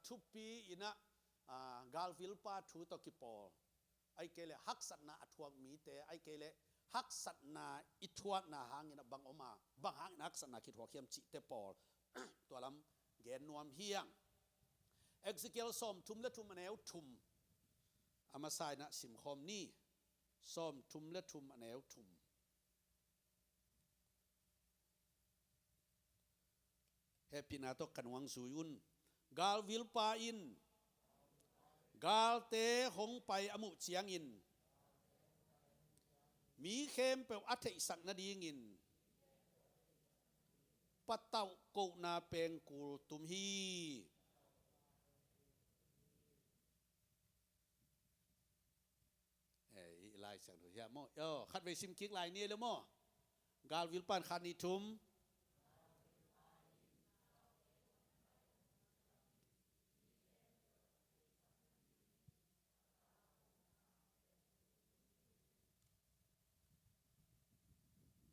ทุปีอินะกาลวิลปาทูตกิปอลไอเกเลฮักสัตนาอทวงมีเตไอเกเลฮักสัตนาอิทวนาหางอินะบังออกมาบังหางนักสัตนาคิดหัวเขียมจิเตปอลตัวลำเกนนวมเฮียงเอ็กซิเกลซอมทุมและทุมอันแนวทุมอามาไซนะสิมคอมนี่ซอมทุมและทุมอันแนวทุมเฮปินาตกันวังสุยุนกาลวิลปาอินกาลเตหงไปอมุเจียงอินมีเข้มเปวอัฐอิสักนาดีงินปัตเตาโกนาเปงกูตุมฮีลายเสียงตัวโมขัดไปซิมกิกลายนี้แล้วโมกาลวิลปันขันนิทุม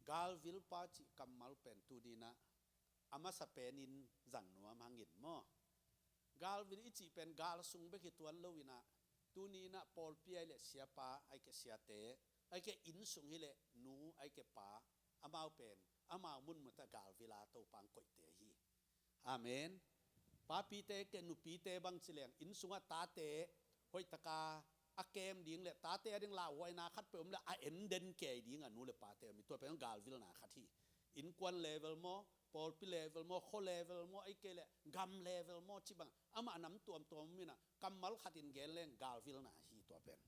กาลวิลปาจิกัมมัลเป็นตูดีนะอามาสเปนินจังนัวมังหินโมกาลวิลอิจิเป็นกาลสุงเบกิตวันโลวินะตูนีนะปอลเปียเลเสียปาไอเกเสียเตไอเกอินสุงฮิเลนูไอเกปาอามาเป็นอามามุนมุตะกาลวิลาโตปังกอยเตฮีอาเมนปาปีเตเกนุปีเตบังสิเลงอินสุงตาเตหอยตะกาอาเกมดิ้งเลยตาเตดิ้งลาหวยนาคัดเปิมเลยเอ็นเดนเกยดิ้งนูเลยปาเตมีตัวเป็นกาลวิลนาคัดที่อินควันเลเวลโมปอลปีเลเวลโมโคเลเวลโมไอเกเลกัมเลเวลโมชิบังอามาน้ำตัวมีนะกัมมัลขัดินเกลเลงกาลวิลนาฮีตัวเป็น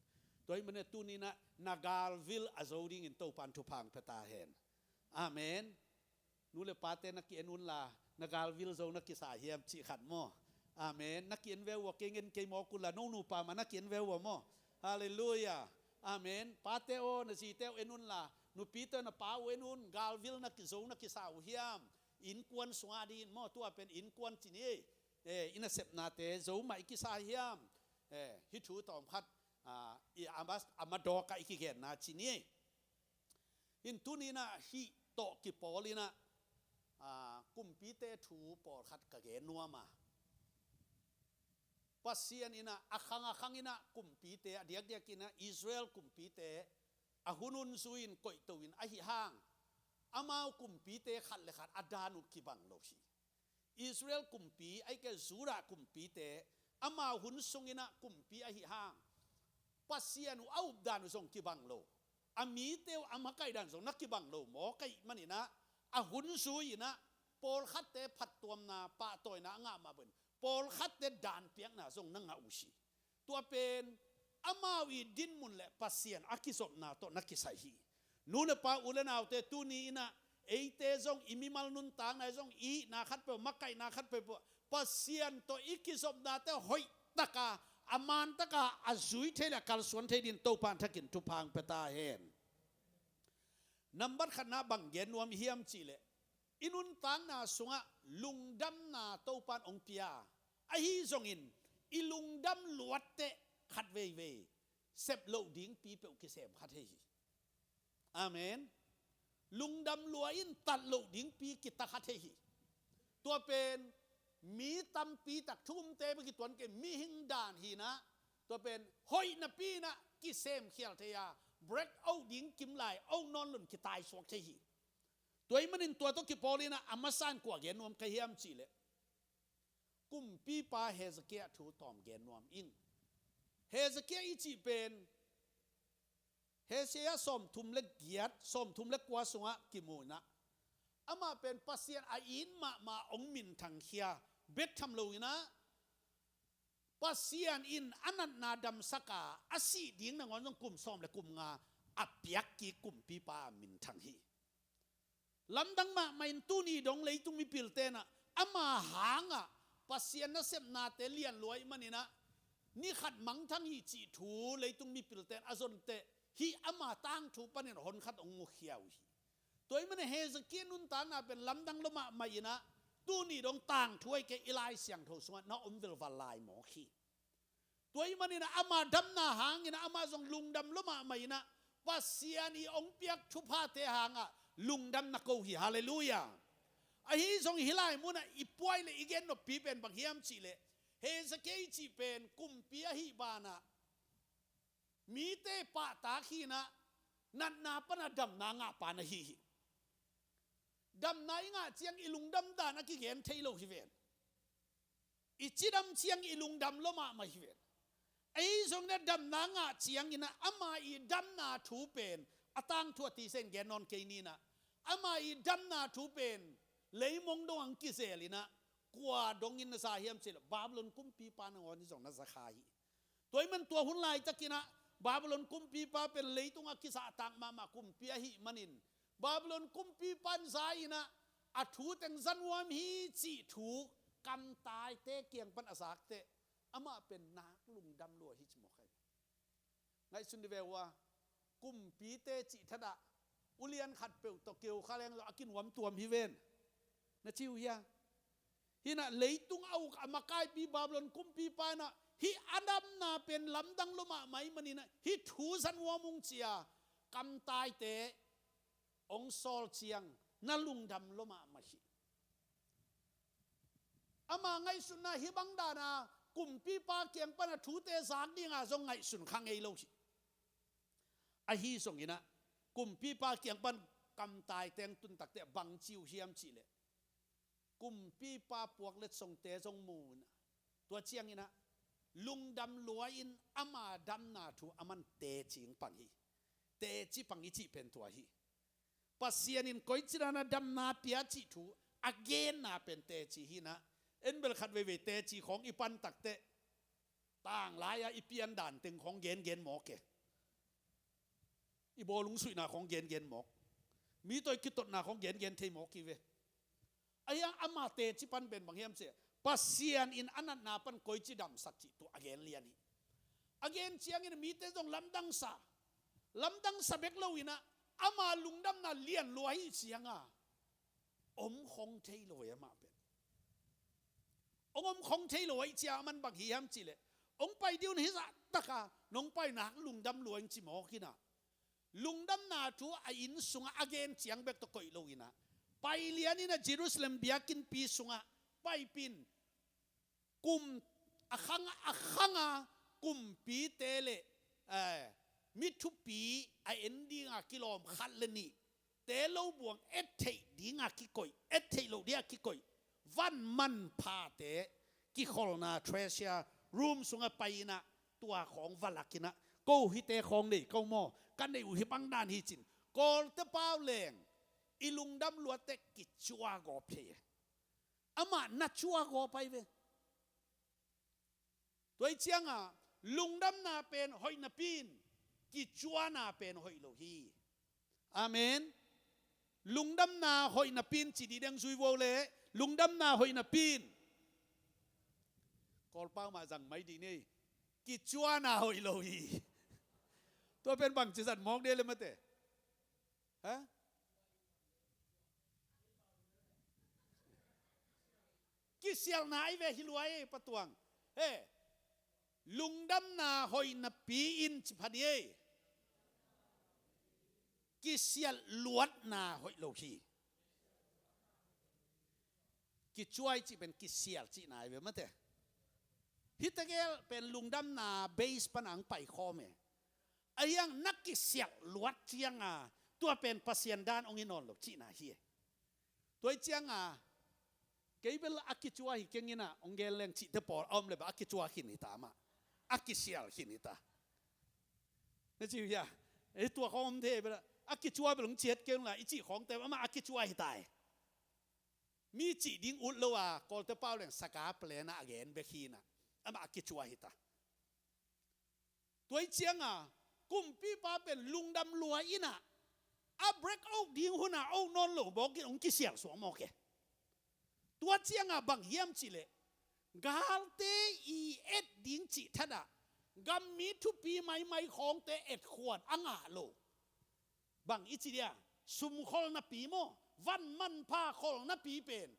ตัวมันเนี่ยตัวนี้นะนากาลวิลอาโซดิ้งอินโตปันทุพังเพตาเห็นอาเมนนูเลยปาเตนักเกียนุนลานากาลวิลโซนักกิสาเฮียมจิขัดโมอาเมนนักเกียนเววเกงินเกยมอกุลาโนนูปามานักเกียนเววโมฮาเลลูยาอาเมนปาเตโอนะซีเตโอเอนุนลานูปีเตนะปาเวนุนกาลวิลนักกิโซนักกิสาเฮียมอินกวนสวาดีนโมตัวเป็นอินกวนจีนี่อินเซปนาเตโซมาอิกิสาเฮียมฮิทูตอมพัดอามาดอกะอิกิเกนนาจีนี่อินตุนีนะฮิโตกิปอลีนะกุมปีเตทูปอขัดกะเกนัวมาปัสเซียนอินะอาคังอินะกุมปีเตเดียกอินะอิสราเอลกุมปีเตอาหุนุนซุอินกอยตวินอาหิฮางอามาวกุมปีเตขัดเลขัดอาดานุกิบังโลชีอิสราเอลกุมปีไอเกซูระกุมปีเตอามาหุนซุงินะกุมปีอาหิฮางปัสเซียนุเอาดานุส่งกิบังโลอามีเตวอามาไกดันส่งนักกิบังโลหมอไกมันอินะอาหุนซุอินะปอลขัดเตผัดตัวนาปะตอยนะงามาเบินปอลขัดเตดานเปียกนาส่งนังอาอุชีตัวเป็นอามาวีดินมุนเลปัสเซียนอากิสบนาโตนักกิไซฮีนูนปาอุเลนาวเตตูนีนะเอเตซงอิมิมัลนุนตางไอซงอีนาคัดเปมักไกนาคัดเปปัสเซียนโตอิกิสบนาเตหอยตะกาอามานตะกาอาซุยเทเลกัลสวนเทดินโตปานทักินทุพังเปตาเฮนนัมบัดขณะบังเยนวมเฮียมจิเลอินุนตางนาสุงะลุงดำนาโตปานองเปียไอฮีซงอินอิลุงดำลวดเตขัดเวเซบโลดิ้งปีเปอุกิเซมขัดเฮฮีอาเมนลุงดำลวอินตัดโลดิ้งปีกิตตะขัดเฮฮีตัวเป็นมีตำปีตักทุ่มเตไปกิตวนเกมีหิงดานฮีนะตัวเป็นหอยนปีนะกิเซมเขียลเทียเบรกเอาดิ้งกิมไหลเอานอนหล่นกิตายสวกเทฮีตัวมันอินตัวต้องกิปอลีนะอามาซานกว่าเกนวมขยามจีเลกุมปีปาเฮสเกียถูตอมเกนวมอินเฮสเกียอิจิเป็นเฮเซียสมทุมเล็กเกียรสมทุมเล็กกว่าสงะกิมูนะอามาเป็นปัสเซียนอินมาองมินทังเคียเบ็ดทำลูนะปัสเซียนอินอันนั้นนาดำสกาอาศีดิ้งนางอนต้องกุมสมและกุมงาอับยักกีกุมปีปามินทังฮีลำดังมาไม่ตู้นี้ดงเลยตุ้มีปิลเตนะอามาหางอ่ะปัสเซียนนั่นเสพนาเตเลียนรวยมันนี่นะนี่ขัดมังทั้งฮีจีถูเลยตุ้มีปิลเตนอาซนเตฮีอามาตั้งถูปเนี่ยหนขัดองมุขยาวฮีตัวมันเฮสเกียนุนตานาเป็นลำดังละมาไม่นะตู้นี้ดงต่างถ้วยแกอิไลเสียงโทสวะน้าอมเวลวาลายหมอขีตัวมันนี่นะอามาดำนาหางนี่นะอามาส่งลุงดำละมาไม่นะปัสเซียนีองเปียกทุพาเตหางอ่ะลุงดำนักโกฮีฮาเลลูยาไอ้ฮิส่งฮิไลมุนะอีป่วยเลยอีเกนนบปีเป็นบางเฮียมจีเล เฮสเกยจีเป็นกุมปีหิบานะมีเตปะตาขีนะนันนาปนะดำนางะปานะฮีดำนายงะเจียงอิลุงดำดานะกิเกนเทโลฮิเวนอิจิดำเจียงอิลุงดำโลมามาฮิเวนไอ้ทรงนั้นดำนางะเจียงอินะอามาอีดำนาถูเป็นอตังทัวตีเซนแกนอนเกนีนะอามาอีดำนาถูเป็นเลยมองดวงกิเซลินะกว่าดงอินสาเฮียมเสลบาบลอนกุมปีปานงอนที่สองนัสคายตัวมันตัวหุ่นลายจักกินะบาบลอนกุมปีปาเป็นเลยตุงกิสาตังมากุมปีหิมันินบาบลอนกุมปีปันสายนะอัถูแต่งสันวามฮีจีถูกำตายเตเกียงปันอาสากเตอามาเป็นนักลุงดำลัวฮิจมอกไงสุนดิเวว่ากุมปีเตจิทดะอุเลียนขัดเปลวตะเกียวข้าแรงเราอากินหวมตัวมิเวนนะชิวยาฮินะเลยตุงเอาอามากายปีบาบลอนกุมปีปานะฮิอดัมนาเป็นลำดังลมะไหมมันนี่นะฮิถูสันวามุงเจียกำตายเตองซอลเชียงนั่ลุงดำลมะมาฮิอามาไงสุนนะฮิบังดานะกุมปีปาเกียงปนะถูเตสากดีงาทรงไงสุนขังไงโลชิอาฮีส่งยินะกุมปีปาเกียงปันกำตายเตงตุนตักเตบังจิวเฮียมจิเลกุมปีปาปวกเล็ดส่งเตส่งมูนตัวเชียงยินะลุงดำลัวอินอามาดำนาถูอามันเตจิงปังฮีเตจิปังฮีจิเป็นตัวฮีปัสเซียนินก้อยจิรานะดำนาเปียจิถูอเกนนาเป็นเตจิฮีนะเอ็นเบลขัดเวเตจิของอีปันตักเตต่างหลายอีเปียนด่านตึงของเกนหมอกเกอีโบลุงสุยนาของเกนหมอกมีตัวคิดตนาของเกนเทหมอกกีเวไอ้ยังอามาเตจิปันเป็นบางเฮียมเสียปัสเซียนอินอันนั้นนาปันก้อยจิดำสักจิตัวอเกนเลียนี่อเกนเชียงอินมีเตจงลำดังซาเบกเลวินะอามาลุงดำนาเลียนรวยเชียงอ่ะอมคงเทลอยมาเป็นองค์คงเทลอยเชียมันบางเฮียมจิเลองไปเดียวนี่สัตตะน้องไปหนักลุงดำรวยจิหมอกินะลุงดำนาทัวอินสุงอเกนเชียงเบกตะก้อยเลวินะไปเลียนี่นะเยรูซาเล็มเบียกินปีสุงะไปปินกุมอคังกุมปีเตเลมิทุปีไอเอ็นดีงากิโลมขัดเลนี่เตโลบวงเอเทดีงากิกอยเอเทโลเดียกิกอยวันมันพาเตกิโคลนาเทรเชียรูมสุงไปนะตัวของวลักินะกูฮิเตของนี่กูโมกันในอุหิบังดานฮิจินกอลเตเป้าเลงอิลุงดำลัวเตกิชัวกอเพยอามานัชัวกอไปเวตัวเชียงอ่ะลุงดำนาเป็นหอยนาปีนกิจวานาเป็นหอยโลฮีอาเมนลุงดำนาหอยนาปีนจีดีดังซุยโวเลลุงดำนาหอยนาปีนกอลเป้ามาสั่งไม่ดีนี่กิจวานาหอยโลฮีตัวเป็นบังจิสันมองเดียเลยมั้ยเตะฮะกิเซียลนายเวฮิลวยปะตวงเฮ้ลุงดำนาหอยนาปีอินจิพันเยกิเซียลลวดนาหอยโลฮีกิช่วยจิเป็นกิเซียลจินายเวมั้ยเตะฮิตเกลเป็นลุงดำนาเบสปนังไปคอเมไอ้ยังนักกิเสียลวดเจียงอ่ะตัวเป็นปัสเซียนด้านองค์นอนหลบจีน่าเฮียตัวเจียงอ่ะเกี่ยวกับอักขิจัวหิเก่งนะองค์เกลเลงจีเตปอลอมเลยแบบอักขิจัวหินิตามาอักขิเสียลหินิตานี่จีว่ะไอ้ตัวเขาอมเทไปละอักขิจัวเป็นหลงเจียดเก่งละอีจีของแต่ว่ามาอักขิจัวหิตายมีจีดิ้งอุดแล้วว่ากอลเตเป้าเลงสกาเปลนะอเกนเบคีนะอามาอักขิจัวหิตาตัวเจียงอ่ะกุมปีปาเป็นลุงดำลัวอินะอับเรกเอาดิ้งหัวหน้าเอานอนหลงบอกกินองค์กิเสียงสวมโอเคตัวเจียงอ่ะบางเยี่ยมจิเลกาลเตอีเอ็ดดิ้งจิทัดะกัมมีทุปีไม่ของเตเอ็ดขวดอ่างโลบางอิจิเดียสุมคอลนาปีโมวันมันพาคอลนาปีเป็น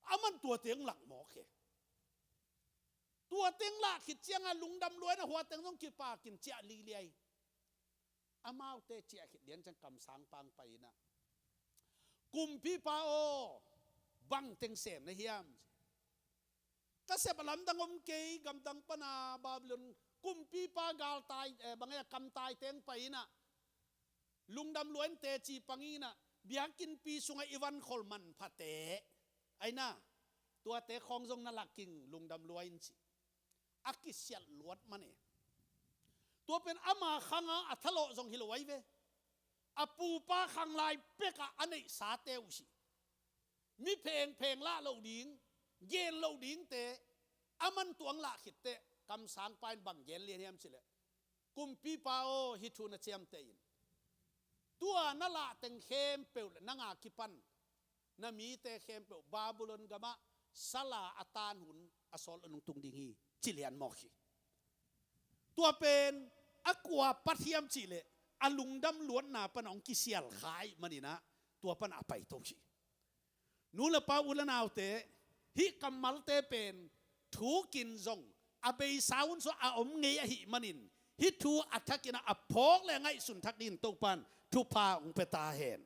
อามันตัวเตียงหลังโอเคตัวเต็งละขิดเจียงอ่ะลุงดำรวยนะหัวเต็งต้องกินปลากินเจียลีเลียอามาเตเจียขิดเลี้ยงจังกำสังปังไปนะกุมพี่ปาโอบังเต็งเสมนะเฮียม ก็เสบลำดังอมเกยกำดังปนาบาบิลอนกุมปีปากาลตายบางอย่างกำตายเต็งไปนะลุงดำล้วนเตจีปังอีนะเบียกินปีสุงอีวันคอลมันพะเตไอ้น่ะตัวเตของทรงนลักกิงลุงดำล้วนสิอากิเสียลวดมันเอตัวเป็นอามาขังอัทโลทรงฮิโลไว้เวอปูปาขังลายเปกะอันนี้สาเตวสิมีเพลงละเหล่าดิ้งเย็นเหล่าดิ้งเตอามันตัวงละขิดเตกำสางไปบังเย็นเลียนเฮียมสิเลยกุมปีปาโอฮิทูนเชียมเตยินตัวนั่นละเต็งเข้มเปลวนังอาคิปันนั่นมีเตเข้มเปลวบาบุลอนกะมะสลาอัตานหุนอสอลอนุตุงดิงีจิเลียนมอขีตัวเป็นอักวาปัทยมจิเลอลุงดำล้วนนาปนองกิเซียลขายมันนี่นะตัวปนอไปตกชีนูละปาอุลนาวเตฮิกัมมัลเตเป็นถูกินซงอเบยสาวน์โซอาอมเงยหิมันินฮิทูอัทกินะอพอกและไงสุนทักดินตกปันทุพาองเปตาเห็น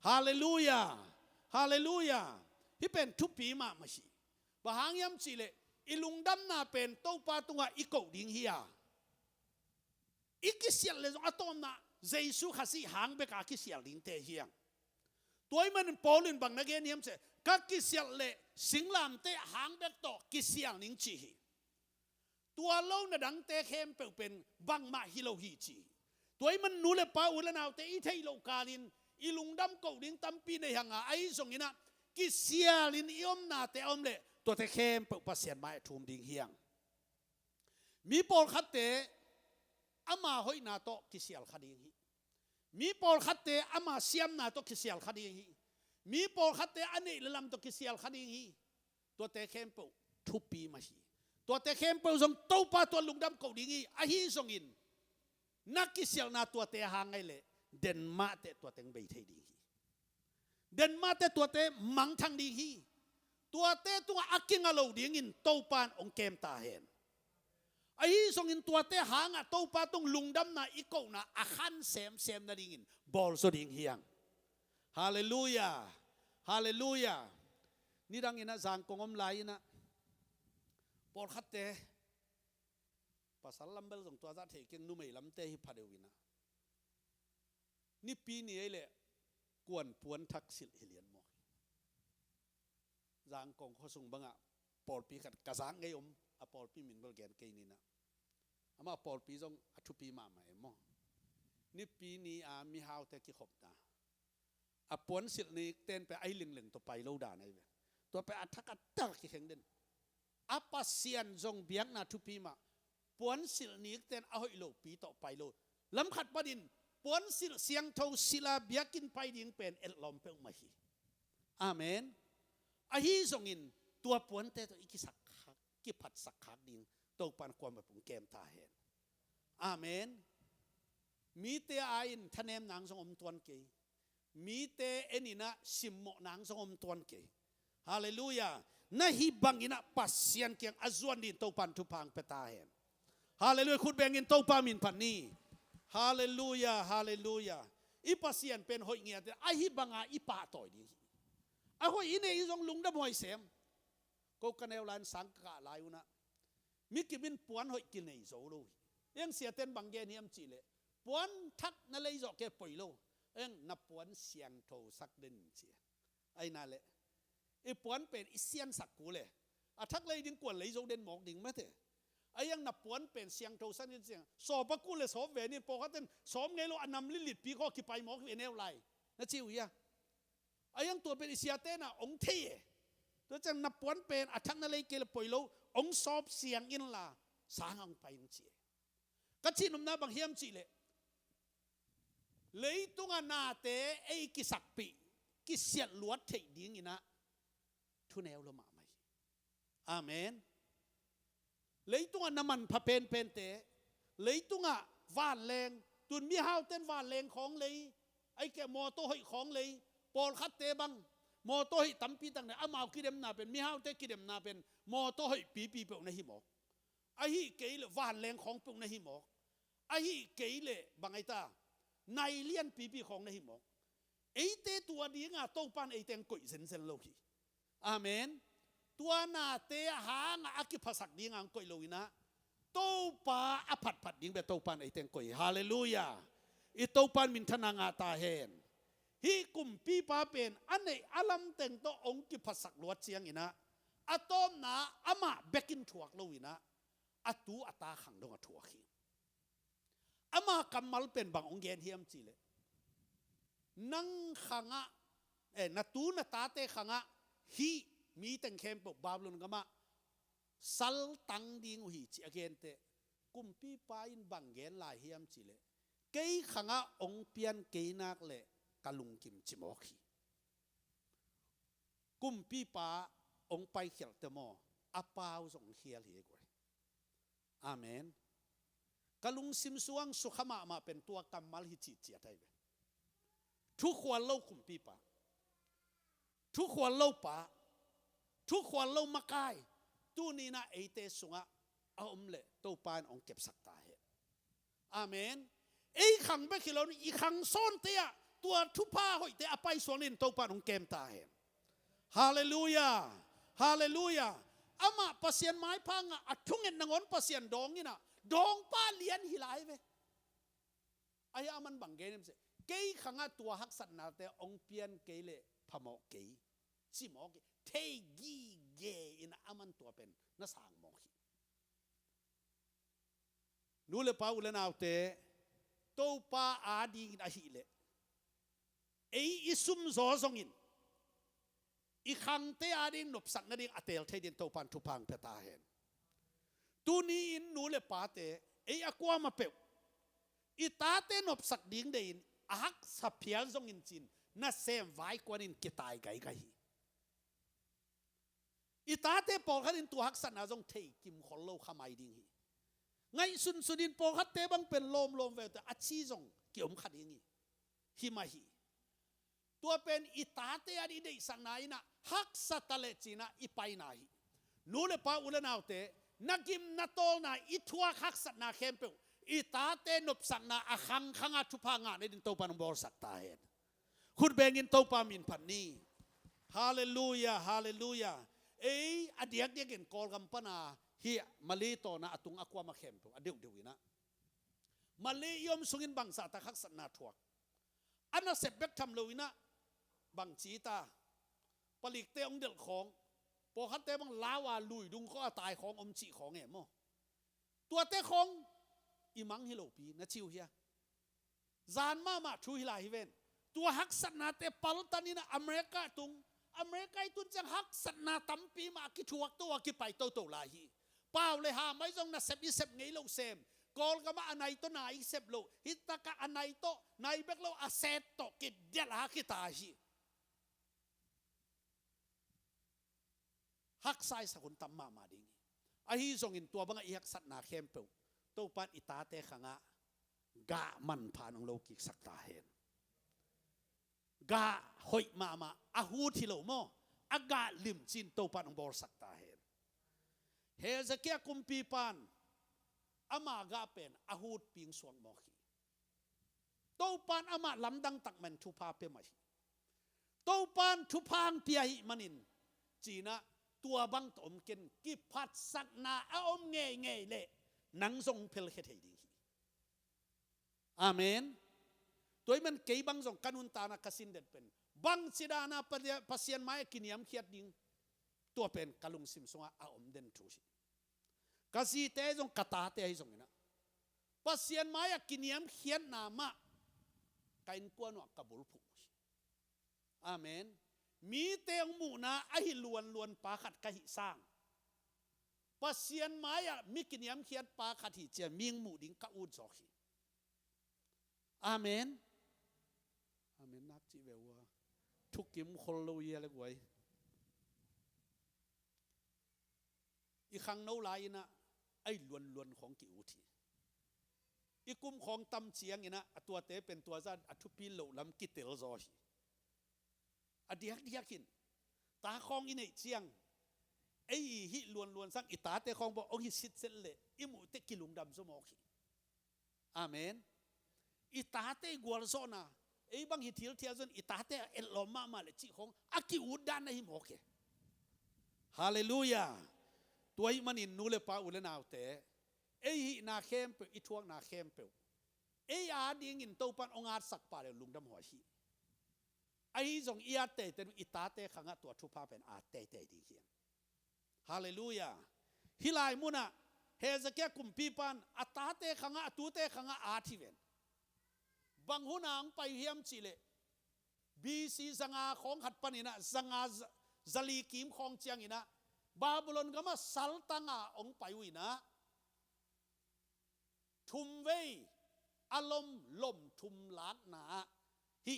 ฮาเลลูยาฮาเลลูยาฮิเป็นทุปีมามาชีบะหางยำสิเลอิลุงดำนาเป็นตกปาตุงะอิโกดิงเฮียอิกิเซียลเลซอะตอมนะเจซูขัสิหางเบกากิเซียลดิงเตเฮียงตัวมันปอลินบังนักเรียนเฮียมเสกักิเซียลเลสิงลามเตหางเบกตอกิเซียลนิงจีตัวเล่านะดังเตเข้มเป็นบังมาฮิโลฮีจีตัวมันนูเลปาอุลนาวเตอิเทโลกาลินอิลุงดำเกาดิงตัมปีในหังไอส่งอินะกิเซียลินอิอมนาเตอมเลตัวเตเข้มเป็นปัสเซียนไม้ทุ่มดิงเฮียงมีปอลคัตเตอามาหอยนาโตกิเซียลคดีฮีมีปอลคัตเตอามาเซียมนาโตกิเซียลคดีฮีมีปอลคัตเตอันนี้ละลำโตกิเซียลคดีฮีตัวเตเข้มเป็นทุปีมาฮีตัวเตเข้มเป็นส่งเต้าปาตัวลุงดำเกาดิงฮีอาฮีส่งอินนักกิเซียลนาตัวเตหางไงเลยเดนมาเตตัวเต็งใบเทดิงฮีเดนมาเตตัวเตมังทังดิงฮีตัวเตตัวอักกิงอาโลดิงอินเต้าปานองเกมตาเห็นไอ้ส่งอินตัวเตหางอ่ะเต้าปาตรงลุงดำนะอีกนะอาขันเซมนะดิงอินบอลสดิงเฮียงฮาเลลูยาฮาเลลูยานี่ดังอินะสังกงอมไลนะปอลคัตเตภาษาลัมเบลส่งตัวจัดเหตุนุ่มไอ้ลำเตฮิพัดเอวินะนี่ปีนี้เลยกวนปวนทักษิณเฮเลียนมอกจางกองเขาส่งบังอ่ะปอลปีกัดกระซังไงอมอ่ะปอลปีมินเบลแกนเกนี่นะอามาปอลปีส่งอัทุปีมาใหม่มอนี่ปีนี้มีฮาวแต่กี่ขบนะอ่ะปวนสิลนี่เต้นไปไอ้เหลึงตัวไปโลดาในเวตัวไปอัทักอัตตะกี่แข่งเด่นอาปัสเซียนส่งเบียงนาทุปีมาปวนสิลนี้เต้นเอาให้โลปีต่อไปโลลำขัดประดินปวนสิลเสียงเท่าศิลาเบียกินไปดิ่งเป็นเอลลอมเปลมาฮีอาเมนอาฮีส่งอินตัวปวนเตตัวอีกิสักกิผัดสักขักดิ่งตกปันความแบบผมเกมตาเห็นอาเมนมีเตอาอินทะเนมนางสงอมตวนเกยมีเตเอนินะสิมโมนางสงอมตวนเกยฮาเลลูยานะฮิบังอินะปัสเซียนเกียงอจวนดินตกปันทุพังเปตาเห็นฮาเลลูยาคุณแบ่งอินตกปามินพันนี้ฮาเลลูยาฮาเลลูยาอีปัสเซียนเป็นหอยเงียแต่ไอฮิบังอาอีปาต่อยดีไอหอยอินเอซงลุงดำหอยเสมก็กันเอลานสังกะลายุนะมิกิบินปวนหอยกินในโซโลยังเสียเต้นบางแกนี่ยมจีเลยปวนทักนั่นเลยจอกแกป่วยโลยังนับปวนเสียงโทสักเด่นเสียไอ้นั่นแหละไอ้ปวนเป็นอิเซียนสักกูเลยอะทักเลยดิ้งกวนเลยโซเด่นหมอกดิ้งไม่เถอะไอ้ยังนับปวนเป็นเสียงโทสักเด่นเสียงสอบปะกูเลยสอบเวนี่ปกติสอบไงโลอันนำลิลิตปีก็ขี้ไปหมอกเวนี่อะไรนั่นชิวยังไอ้ยังตัวเป็นอิเซียเต้น่ะองเทตัวจังนับปวนเป็นอะทักนั่นเลยเกลป่วยโลองสอบเสียงอินล่ะสางอังไปนั่นเสียก็ชินุมนาบางเฮียมจีเลยตุงานาเตไอกิสักปีกิเสียลวดเทดิ้งอินะทุเนลละมาไหมอาเมนเลยตุงาน้ำมันพะเพนเตเลยตุงาวานแรงตุนมีฮาวเต้นวานแรงของเลยไอแกมอโตหอยของเลยปอลคัดเตบังมอโตหอยตั้มปีตั้งเนี่ยอามากิเดมนาเป็นมีฮาวเตกิเดมนาเป็นมอโตหอยปีเปล่าในหิมอกไอฮิเกยเลวานแรงของเปล่าในหิมอกไอฮิเกยเลบางไอตาในเลียนปีของในหิมอกไอเตตัวดีงาโตปันไอเตงกุยเซนโลกีอาเมน ตัวนาเตหางอากิภาษักดิงังก่อยโลวินะโตปาอผัดดิงเบโตปานไอเตงก่อยฮาเลลูยาอีโตปานมินทนางาตาเฮนฮีกุมปีปาเป็นอันไหนอลัมเต็งโตองกิภาษักลวดเชียงอินะอะตอมนาอามาเบกินถวกโลวินะอะตูอะตาขังดงอะถวกฮีอามากัมมัลเป็นบางองเกนเฮียมจีเลนังขังะนาตูนาตาเตขังะฮีมีแต่งเข้มปกบาบลุนก็มาสัลตังดิงอุหิจิอเกนเตกุมปีปาอินบังเกนลายเฮียมจิเลเกยขังะองเปียนเกยนักเลกะลุงกิมจิโมขีกุมปีปาองไปเขียลเตมออาปาวส่งเขียลเฮกวยอาเมนกะลุงซิมสวงสุขมามาเป็นตัวกำมัลฮิจิเจียไทยทุกคนเล่ากุมปีปาทุกคนเล่าปาทุกคนเล่ามากายตู้นี้นะไอเตสุงะเอาอมเละตู้ปานองเก็บสักตาเหอาเมนไอขังไปขี้เราอีขังซ่อนเตียตัวทุพาหอยเตะไปสวนินตู้ปานองเกมตาเหฮาเลลูยาฮาเลลูยาอามาปัสเซียนไม้พังอ่ะทุ่งเงินนงอนปัสเซียนดองนี่นะดองป้าเลียนหิลายเวไอ้อามันบังเกนเสเกยขังตัวฮักสันนาเตองเปียนเกยเละพมอกเกยสิมอกเกยเทกีเกอินอามันตัวเป็นน่าสางมองขีนูเลป้าอุเลนเอาเตโตป้าอาดีกินอาหิเลไออิสุมโซซงอินอีขังเตอาดิงนบสักนาดิงอเตลเทดินโตปันทุพังเพตาเห็นตูนี้อินนูเลป้าเตไออากวามาเปวอีตาเตนบสักดิ่งเดินอักสับเพียลซงอินจินน่าเซมไว้กว่านินกิตายไกไกอีตาเตปอขัดินตัวฮักสันอาจงเทกิมขอลโลขมายดิ่งฮีไงสุดินปอขัดเตบังเป็นลมเวลแต่อัดชีจงเกี่ยวมขัดดิ่งฮีมาฮีตัวเป็นอีตาเตอดีเดสังนายนะฮักสัตเลจีนะอีไปนาฮีนูเลปาอุลนาวเตนักิมนาโตนาอีทัวฮักสัตนาเข้มเปวอีตาเตนบสังนาอาขังขังอาทุพางาในดินโตปานบอลสักตาเห็นคุณเบงินโตปามินพันนีฮาเลลูยาฮาเลลูยาอดียกเดียกินกอลกัมปนาฮีมาลีโตนะอตุงอความาเข้มตัวอเดียวเดียวนะมาลียอมสุงินบังสาตะขักสันนาทวกอันนั้นเสร็จเบกทำเลยนะบังจีตาผลิตเตองเดือดของพอคัดเตบังลาวาลุยดุงก็ตายของอมจีของแง่โมตัวเตของอีมังฮิโลปีนะชิวเฮียจานมาชูฮิลาฮิเวนตัวฮักสันนาเตปัลตันนี่นะอเมริกาตุงอเมริกาตุนจังฮักสันนาตั้มปีมาคิดชัวตัวคิดไปโตลาฮีเปล่าเลยฮะไม่ต้องนะเซฟไงเราเซมกอลก็มาอันไหนตัวนายเซฟโลฮิตตะกะอันไหนโตนายเบกโลอาเซตโตกิดเดลฮาคิตาฮีฮักไซสักุนตั้มมาดิ้งไอ้ที่ส่งอินตัวบังอีฮักสันนาเข้มเปล่าโตปันอิตาเตขังะกะมันผ่านองโลกิกสักตาเห็นกะหอยมาอาหูที่เราโมอากาลิมจินโตปันองบอลสักตาเห็นเฮซเกียกุมปีปันอามากะเป็นอาหูปิงสวงโมขีโตปันอามาลำดังตักมันทุพาเปมาฮีโตปันทุพังเปียหิมันินจีนะตัวบังตอมเกนกิพัดสักนาอาอมเงยเละนังทรงเพลเฮตให้ดีอาเมนตัวมันเกยบังทรงกันุนตานะกสินเด็ดเป็นบังสิดานาปัสยันไม้กินยำเขียดดิ่งตัวเป็นกะลุงซิมสงอาอมเดนทูชิกสิเตจงกตาเตให้ทรงนะปัสยันไม้กินยำเขียดนามะกินกวนวกบุลผูอาเมนมีเตงหมูนาอหิลวนปาขัดกะหิสร้างปัสยันไม้มีกินยำเขียดปาขัดหิเจียมิงหมูดิ่งกะอูดจอขีอาเมนอาเมนนักจีเววทุกกิมคนลุยอะไรกวยอีครั้งโน้ลายนะไอ้ล้วนของกิวทีอีกุมของตำเชียงนะตัวเตเป็นตัวซาอัทุพิโลลำกิเตลซอฮีอดียกินตาคองอินเชียงไอ้ฮิล้วนสังอิตาเตคองบอกโอ้ฮิสิทธิ์เสเลอิมุเตกิลุงดำสมอขีอาเมนอิตาเตกัวลโซนาไอ้บางฮิทิลเทียจนอิตาเตเอลลอมาเลยจีของอากิอุดานในหิมโอเค ฮาเลลูยาตัวหิมันอินนูเลปาอุเลนาวเตเอหินาเข้มเปอีทวงนาเข้มเปเออาดิงอินโตปันองอาสักปาเรลุงดำหัวหิไอจงอีอาเตเตนอิตาเตขังตัวทุพาเป็นอาเตเตดีเฮียงฮาเลลูยาฮิลายมุนะเฮซะเกกุมปีปันอัตาเตขังตูเตขังอาทิเวนบังหุนางไปเฮียมจิเลบีซีสังอาของขัดปนินะสังอาซาลีกิมของเจียงอินะบาบิโลนก็มาสัลตังอาองไปวินะทุมเวอารมณ์ลมทุมลากนาฮิ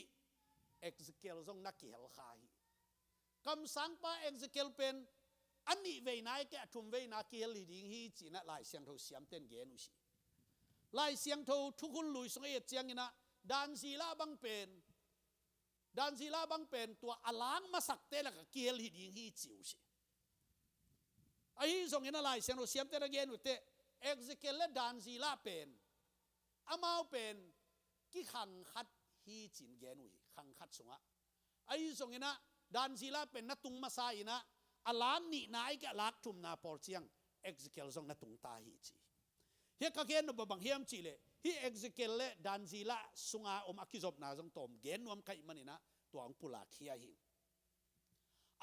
เอ็กซ์เกลซงนักเขียลขายคำสั่งป้าเอ็กซ์เกลเป็นอันนี้เวนายแกทุมเวนักเขียลดิ่งฮิจีนะลายเสียงโทเสียมเต้นเกนุสิลายเสียงโททุกคนลุยสงเอเจียงอินะดานซีลาบังเป็นดานซีลาบังเป็นตัวอลางมาสักเตละกับเกียลดิ่งฮิจิวสิไอ้ส่งอินะลายเสียงโทเสียมเต้นเกนุเตเอ็กซ์เกลและดานซีลาเป็นอามาเป็นกี่ขังขัดฮีจินเกนุยขังขัดสงะไอ้ส่งอินะดานซีลาเป็นนัตุงมาซาอินะอลานนี่นายแกลักทุมนาปอร์เชียงเอ็กซ์เกลส่งนัตุงตาฮีจีเฮกเกนนบบังเฮียมจีเลฮีเอ็กซ์เกลเลดานซีลาสงะอมอคิจบนาจงตอมเกนนวมไข่มันนี่นะตัวอังปุลาเคียหิ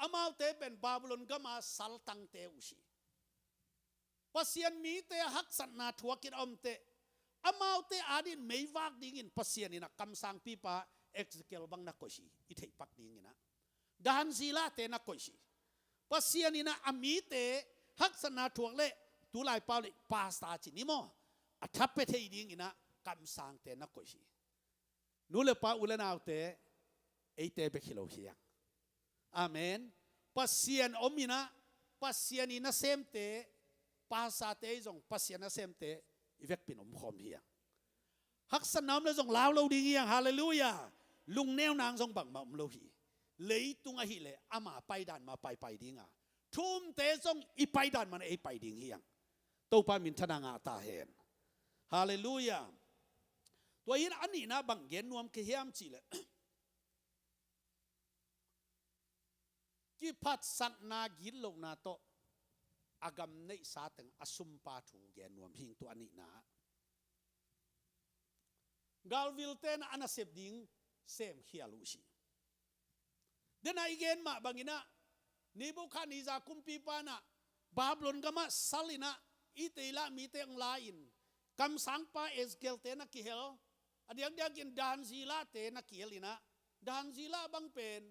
อามาเตเป็นบาบิโลนก็มาสัลตังเตอุชีปัสยันมีเตหักสันนาทัวกินอมเตอามาเตอาดินไม่วากดิ่งปัสยันนี่นะคำสั่งปีปาเอ็กซ์เกลบังนักกุชีอิเทปักดิ่งนะดานซีลาเตนักกุชีปัสยันนี่นะอามีเตหักสันนาทัวเลตุลายเปล่าเลยปาสตาจินิโมอัฐเปเทดิ่งนะคำสั่งเตนักกุชีนูเลปาอุเลนาวเตเอเตเบคิโลเฮียงอาเมนปัสยันอมินะปัสยันนี่นะเซมเตปาสาเตจงปัสยันนะเซมเตอีเวกปินอมคอมเฮียงฮักสนามเลยจงลาวเราดีเฮียงฮาเลลูยาลุงแนวนางจงบังมาอมโลหีเลยตุงอหิเลอามาไปดันมาไปดิ้งอ่ะทุ่มเตจงอีไปดันมันไปดิ้งเฮียงตัวปามินทนางาตาเห็นฮาเลลูยาตัวยินอันนี้นะบังเกนนวมเฮียมจีเลกิพัดสักนากินลงนาโตอากำในสาตึงอสุมปาถูแกนวมพิงตัวนี้นะกาลวิลเตนอันเสพดิ้งเซมเขียลุชีเดนอีเกนมาบางอินะนิบุคานิจาคุมปีปานะบาบลอนกามาสัลินะอิเตละมีเตงลาอินคำสั่งปาเอสเกลเตนะกิเฮลอเดียงเดียกินดานซีลาเตนะกิเฮลินะดานซีลาบังเป็น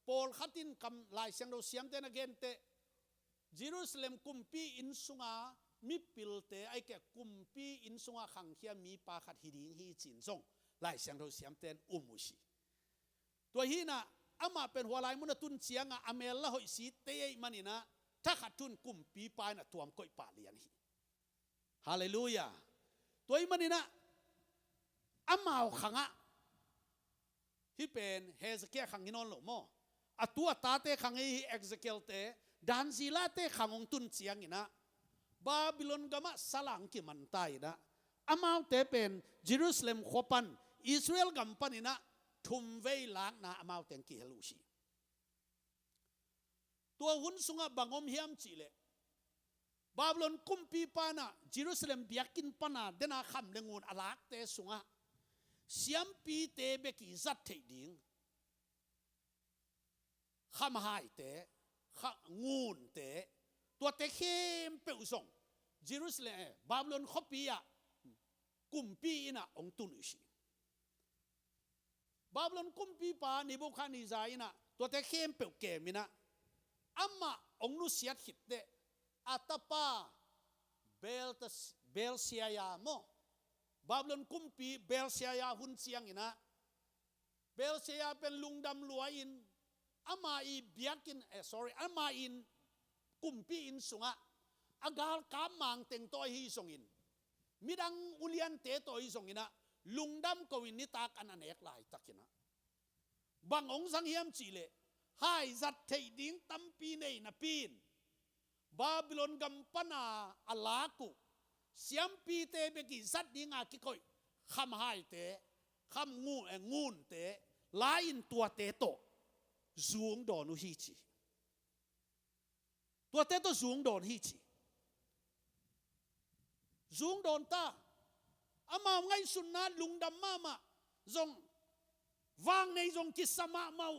โปลขัดินคำลายเสียงเราเสียมเตนะเกนเตเยรูซาเล็มกุมปีอินสุงามีปิลเตไอแกกุมปีอินสุงาขังเขียมีปาขัดฮิดิงฮีจินซงลายเสียงเราเสียมเตนมุชีตัวฮีนะอามาเป็นหัวลายมุนตุนเสียงอเมลละหอยสีเตยมันนี่นะถ้าขัดทุนกุมปีปายนะตัวมก้อยป่าเลียนฮีฮาเลลูยาตัวฮีมันนี่นะอามาขังอะที่เป็นเฮสเกียขังกินนหลงโมอตัวตาเตขังฮีเอ็กซ์เกลเตดานซีลาเตขังองตุนเสียงนะบาบิโลนก็มาสลังกิมันตายนะอามาเตเป็นเยรูซาเล็มขปันอิสราเอลกัมปันนะทุมเวล้างนะอามาเตงกิเฮลูชีตัวหุ่นสุงะบังอมเฮียมจีเลบาบิโลนกุมปีปานะเยรูซาเล็มเบียกินปานะเดนาคำเลงูนอลากเตสุงะเสียมปีเตเบกิจัดเทดิงคำหายเตงูนเตตัวเตเข้มเปอุส่งเยรูซาเล็มบาบิโลนขปีอะกุมปีนะองตุนุชีบาบิโลนกุมปีปานิบุคานิจานะตัวเตเข้มเปอุเกมินะอามาองนุเสียดหิดเตอัตปาเบลเซียยาโมบาบิโลนกุมปีเบลเซียยาหุ่นเสียงนะเบลเซียเป็นลุงดำลัวอินอามาอีเบียกินอามาอินกุมปีอินสุงะอากาลกามมังเต็งตัวฮีสงอินมิดังอุเลียนเตตัวฮีสงอินะลุงดำกวินนิตากันอันเอกลายตักกินะบางองสังเฮียมจีเลหายจัดเทดิ้งตั้มปีในนะปีนบาบิโลนกัมปนาอลากุเสียมปีเตเบกิจัดดิ้งอากิคอยคำหายเตคำงูนเตลายอินตัวเตโตจูงดอนุฮิจิ ตัวเตตัวสูงโดนฮีชีสูงโดนตาอามาไงสุนนะลุงดำมาจงวางในจงกิสมาเมา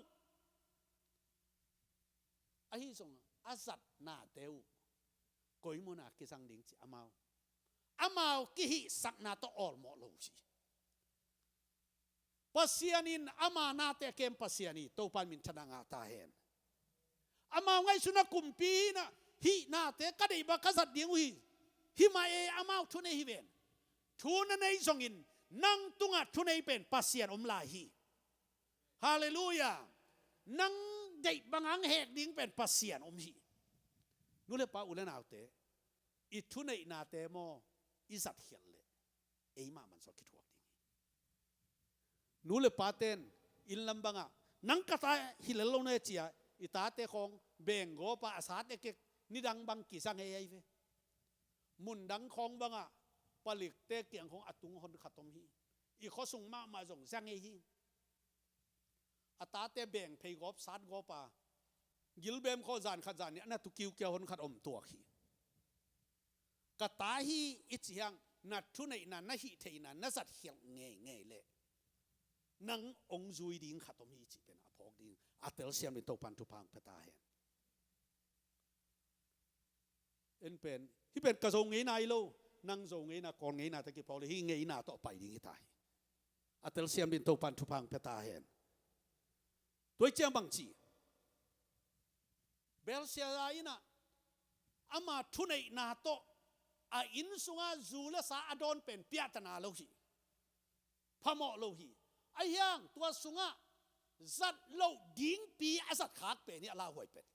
ไอ้จงอาสัตนาเตวกอยมุนากิสังดิงจีอามากิฮิสักนาตออลหมอโลชีปัสยานินอามานาเตเกมปัสยานีโตปันมินชนะงาตาเห็นอามาไงสุนักุมปีนะฮินาเตกระดิบกษัตริย์ดิงวิฮิมาเออามาทุนเอฮิเวนทุนในจงอินนังตุงะทุนเอเป็นปัสยานลาฮีฮาเลลูยานังเด็กบางเหตุดิ้งเป็นปัสยานฮีนู่นเลยป้าอุลนาเตอิทุนในนาเตโมอิสัตเฮียนเลยเอมามันสกิดหัวดิ้งนู่นเลยป้าเต้นอินลำบังอ่ะนังกตาฮิเลโลเนจียอิตาเตคงเบงโกป้าอาสาเตเกนิดังบังกิสังเอไอเวมุนดังคองบังอ่ะผลิตเตเกียงของอัตุงคนขัดตมฮีอีข้อส่งมาส่งสังเอฮีอัตาเตเบงเพย์กอบสัตกอป้ายิลเบมข้อจานขจานเนี่ยน่าตุกิวเกี่ยวคนขัดอมตัวฮีกตาฮีอิจยังนัดทุนในนั้นน่าฮีเทนันน่าสัตเหี่ยงเงยเลยนังองจุยดิ้งขัดตมฮีจีเป็นอภอกดิ้งอัตเตลเซียมเป็นตัวปันทุพังเปตาเห็นเป็นที่เป็นกระทรวงงี้นายโลนั่งทรงงี้นะก่อนงี้นะตะกี้พอเลยที่งี้นะต่อไปดิ้งตายอัตเตลเซียมเป็นตัวปันทุพังเปตาเห็นตัวเจ้าบังจีเบลเซียไอ้น่ะอามาทุนในนาโตอินสุงาจูเลสาอดอนเป็นเปียตนาโลหีพะหมอโลหีไอ้ยังตัวสุงาจัดโลดิ้งปีอาสัตขากเป็นนี่ลาหวยเป็น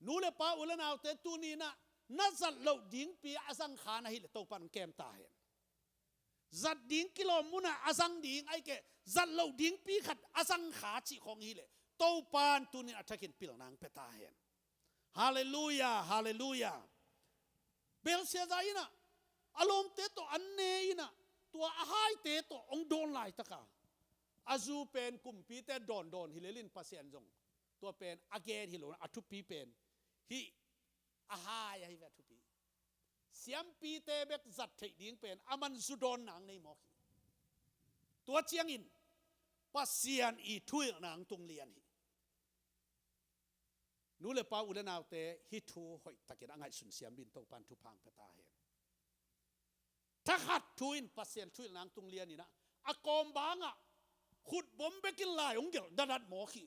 นู่นเลยป้าอุลนาวเตตูนีนะนั่นจัดโลดิ้งปีอาสังขานะฮิเลโตปันแกมตาเห็นจัดดิ้งกิโลมุนะอาสังดิ้งไอ้เกจัดโลดิ้งปีขัดอาสังขาจิของฮิเลโตปันตูนีอัตกินปิลนางเปตาเห็นฮาเลลูยาฮาเลลูยาเบลเซียใจนะอารมณ์เตโตอันเนยนะตัวอาหายเตโตองโดนไหลตะกาอาจูเป็นกลุ่มปีเตโดนฮิเลลินปัสเซียนจงตัวเป็นอาเกนฮิโลอัตุปีเป็นฮิอาหายฮิเวทุปีเสียมปีเตเบกจัดถิดิ้งเป็นอามันสุดอนหนังในหมอกตัวเจียงอินปัสเซียนอีทุยหนังตรงเลียนนู่นเลยป้าอุลนาวเตฮิทูหอยตะเกียงไงสุนเสียมบินตกปันทุพังพระตาเห็นถ้าขัดทุยปัสเซียนทุยหนังตรงเลียนนี่นะอากอมบางอ่ะขุดบ่มไปกินลายองเกลดัดหมอขี้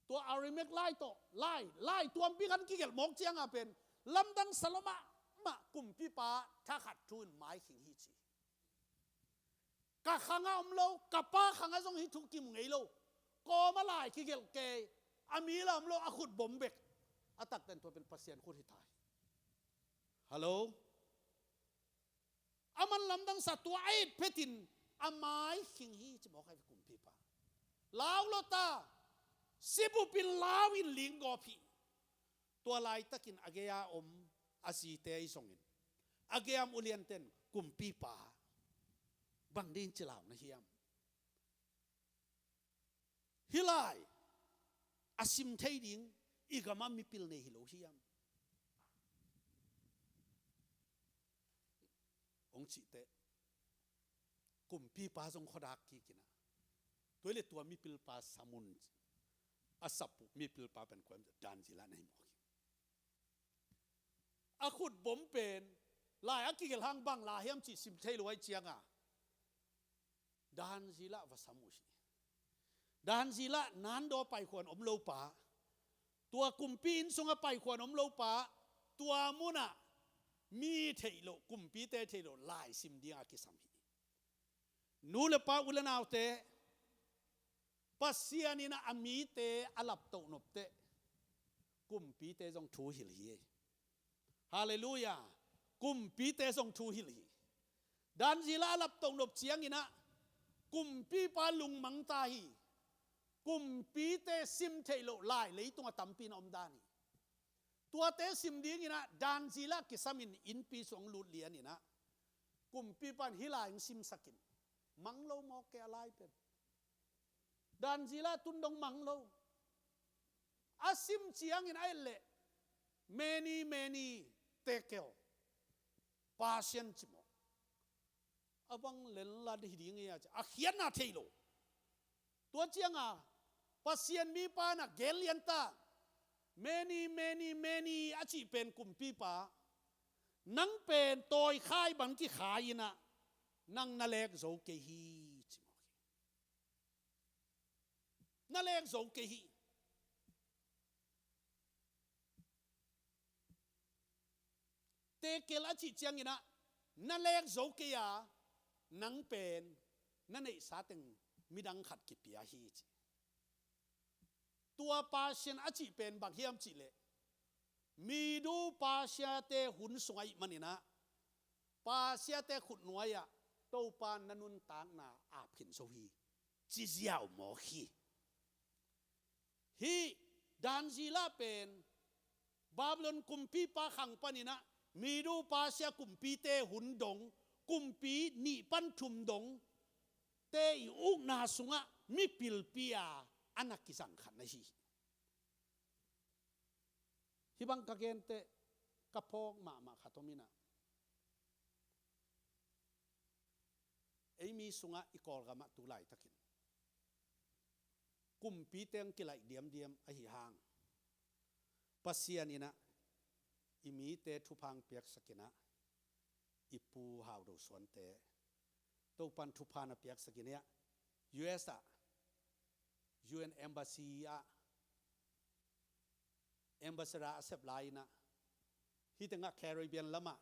ตัวอาริเมกไล่โตไล่ตัวปีกันกี่เกลหมอกเจียงอ่ะเป็นลำดังสลมะมะกลุ่มพี่ป้าถ้าขัดทุนไม้ขิงฮิจีกะขังอมโลกะป้าขังอ่ะทรงฮิทุกิมไงโลกอมาไล่กี่เกลเกยอามีลำโลอาขุดบ่มเบกอาตักเป็นตัวเป็นปัสเซียนขุดหิตายฮัลโหลอามันลำดังสัตว์ตัวไอ้เพตินอาไม้ขิงฮีจะบอกให้กลุ่มพี่ป้าลาวโลตาสิบุปินลาวินลิงกอพีตัวลายตะกินอเกียอมอาศีเตยส่งอินอเกียมอุเลียนเต็นกลุ่มปีป่าบังดินจิลาวนะเฮียมฮิไลอาซิมเทดิงอีกามามีปิลเนฮิโลเฮียมองจิเตกลุ่มปีป่าทรงขดักกี่กินะตัวเลตัวมีปิลป่าสมุนอาสับมีปิลปาเป็นความดานจิลาในหมอกอาขุดบ่มเป็นลายอากิเกลหางบังลาเฮียมจิสิมเทลไว้เจียงอ่ะดานจิลาวสามุชีดานจิลานั้นโดไปขวนอมโลปาตัวกลุ่มปีนทรงไปขวนอมโลปาตัวมุนะมีเทโลกลุ่มปีเตเทโลลายสิมเดียกิสัมฮีนูเลปาอุลนาวเตปัสเซียนี่นะอามีเตอลับโตนบเตกุมปีเตจงทูฮิลีฮาเลลูยากุมปีเตจงทูฮิลีดันจิลาอลับโตนบเจียงนี่นะกุมปีปาลุงมังตาฮีกุมปีเตซิมเทโลไลเลยตัวตัมปีนอมดานีตัวเตซิมดีนี่นะดันจิลากิสามินอินปีสองลุดเลียนี่นะกุมปีปันฮิลาอิงซิมสกินมังโลมอเกอะไรเป็นดันจิลาตุนดงมังโล asim chiang in ai le many tekel passion chimo abang lella de hiding ya a khian na thailo tua chianga pasien mi pa na gelianta many achi pen kumpi pa nang pen toy khai bang ki khaina nang nalek zo ke hi chimo nalek zo ke hi tekel achi chiangina nalek zo ke ya nang pen nanei sateng midang khat ki pia hi chi tua pasien achi pen bang hiam chi le mi du pasia te hun sungai manina pasia te khut nuaya to pan nanun tang na a phin so hi chi jiao mo hi dan zila pen babylon kumpi pa khang panina mi du pasia kumpi te hun dong kumpi ni pan thum dong te u na sunga mi pilpia anak kisang khan na hi hibang kagente kapong ma khatomina ei mi sunga ikol gama tulai takin kumpi teng kilai diam a hi hang pasianina imi te thupang piak sakina ipu hau do sonte to pan thupana piak sakina US UN embassy ambassador accept laina hitanga Caribbean lama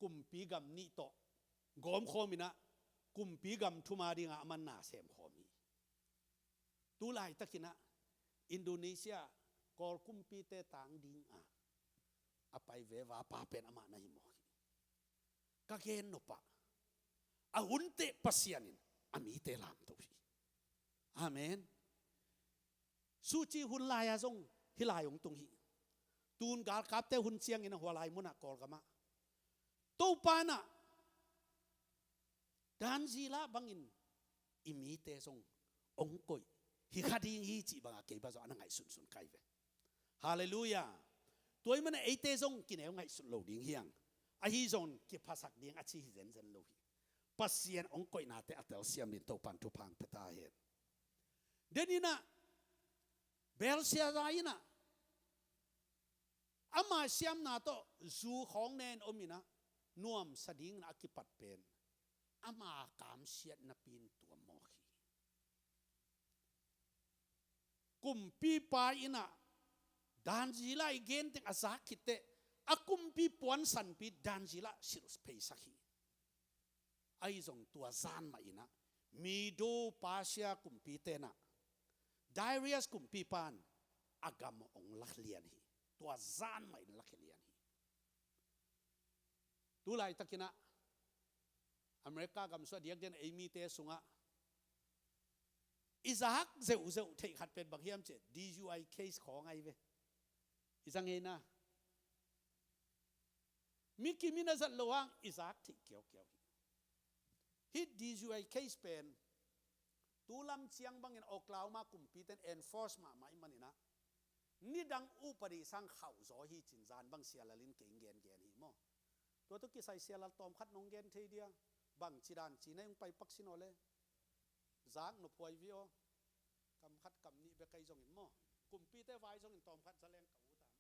kumpi gam ni to gom khomina kumpi gam thuma dinga aman na sem khomi tulai takina Indonesia kol kumpi te tang ding apai ve wa pa pen ama na hi mo ka gen no pa a hunte pasianin ami te lam to hi amen suchi hun laya zong hilayong tung hi tun gal kap te hun chiang in hwalai muna kol kama to pana dan zila bangin imi te song ong koi hi khading hi chi banga ke ba zo anangai sun kai ve hallelujah toy mana ei te song kineu ngai sun lo ding hiang a hi zon ki phasak ding a chi zen lo hi pasien ong koi na te atel siam din to pan tu phang peta hen denina belsia zaina ama siam na to zu khong nen omina nuam sading na akipat pen ama kam siat na pin tua mo hi kumpi pa ina dan jila igen teng azakite akumpi puan san pi dan jila sirus pe sakhi ai zong tua zan ma ina mi do pasia kumpi tena Darius kumpi pan agam ong lakhlian hi tua zan ma in lakhlian hi tulai takina America gam so diak den emi te sunga Isaac zeu thei khat pen bang hiam che DUI case khong ai ve isang ena Miki mina zat loang Isaac thi kiao hi DUI case pen tulam chiang bangin Oklahoma kumpitan enforcement ma imanina nidang upari sang khau zo hi chinzan bang sialalin ke gen hi mo to ki sai sialal tom khat nong gen thei dia bang chidan chinai ung pai paksinole zak no poi vio kam khat kam ni be kai jong in mo kumpi te vai jong in tom khat zaleng ka u ta mo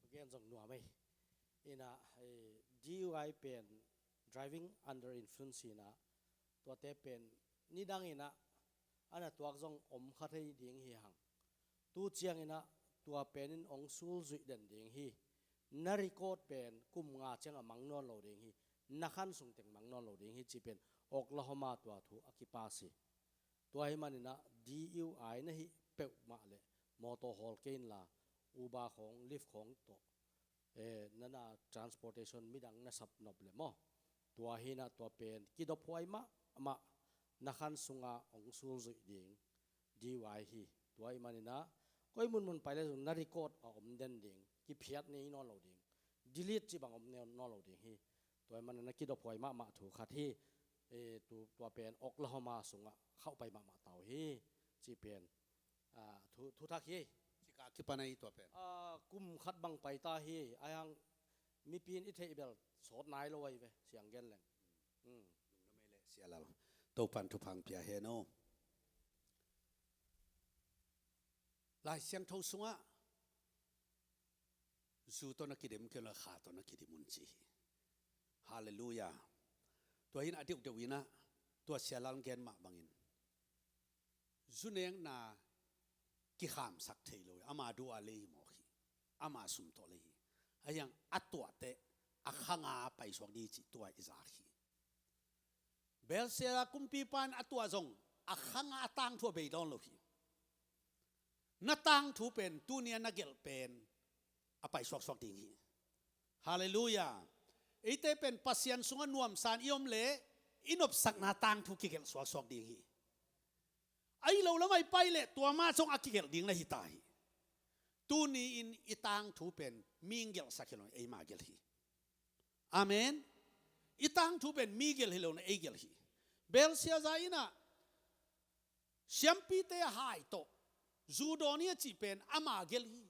again jong nuwa mai ina DUI pen driving under influence ina to te pen ni dang ina ana tuak jong om khathei ding hi hang tu chiang ina tua penin ong sul zui den ding hi na record pen kum nga chang amang non lo ding hi na khan sung teng mang non lo ding hi chi pen Oklahoma tua thu akipasi tua hi manina DUI na hi pe ma le motor hall kein la uba khong lift khong to nana transportation midang na sap nop le mo tua hi na tua pen ki do phoi ma na khan sunga ong sul zui ding DUI hi tua hi manina koi mun paile na record om den ding ki phiat nei no lo ding delete chi bang om ne no lo ding hi toy man na ki do phoi ma thu khat hi tu tua pen Oklahoma sunga khau pai ma taw hi chi pen thu thak hi ki panai to pen กุมขัดบังไปตาเฮอายังมีปีนอิเทเบลสดนายลอยไปเสียงเย็นแหลงเสียแล้วตปันทุพังเปียเฮโนลายเสียงทอสุงะสู่ตัวนักกิเดมเกลขาตัวนักกิเดมุนจีฮาเลลูยาตัวหินอดีตเดวินะตัวเสียลังเกนมาบังอินจุนเองนากิขามสักเทเลยอามาดูอะไรหมอขีอามาสุมตัวเลยอายังอัตตัวเตะอักขงาไปสวกดีจิตัวอิสาขีเบลเซียกุมปีปันอัตตัวจงอักขงาตั้งทั่วไปดอนเลยนัดตั้งถูเป็นตัวเนียนักเกลเป็นอไปสวกดีงี้ฮาเลลูยาไอเตเป็นปัสยันสุงนวมสานอิอมเล่อินบสักนาตั้งถูกเกลสวกดีงี้ไอเราแล้วไม่ไปเลยตัวมาจงอักเกลดิ้งในหิตาฮีตัวนี้อินอิตังถูเป็นมิงเกลสักเกลไอมาเกลฮีอาเมนอิตังถูเป็นมิเกลฮิโลนไอเกลฮีเบลเซียใจนะเชียมปีเตะหายโตจูโดนีจีเป็นอามาเกลฮี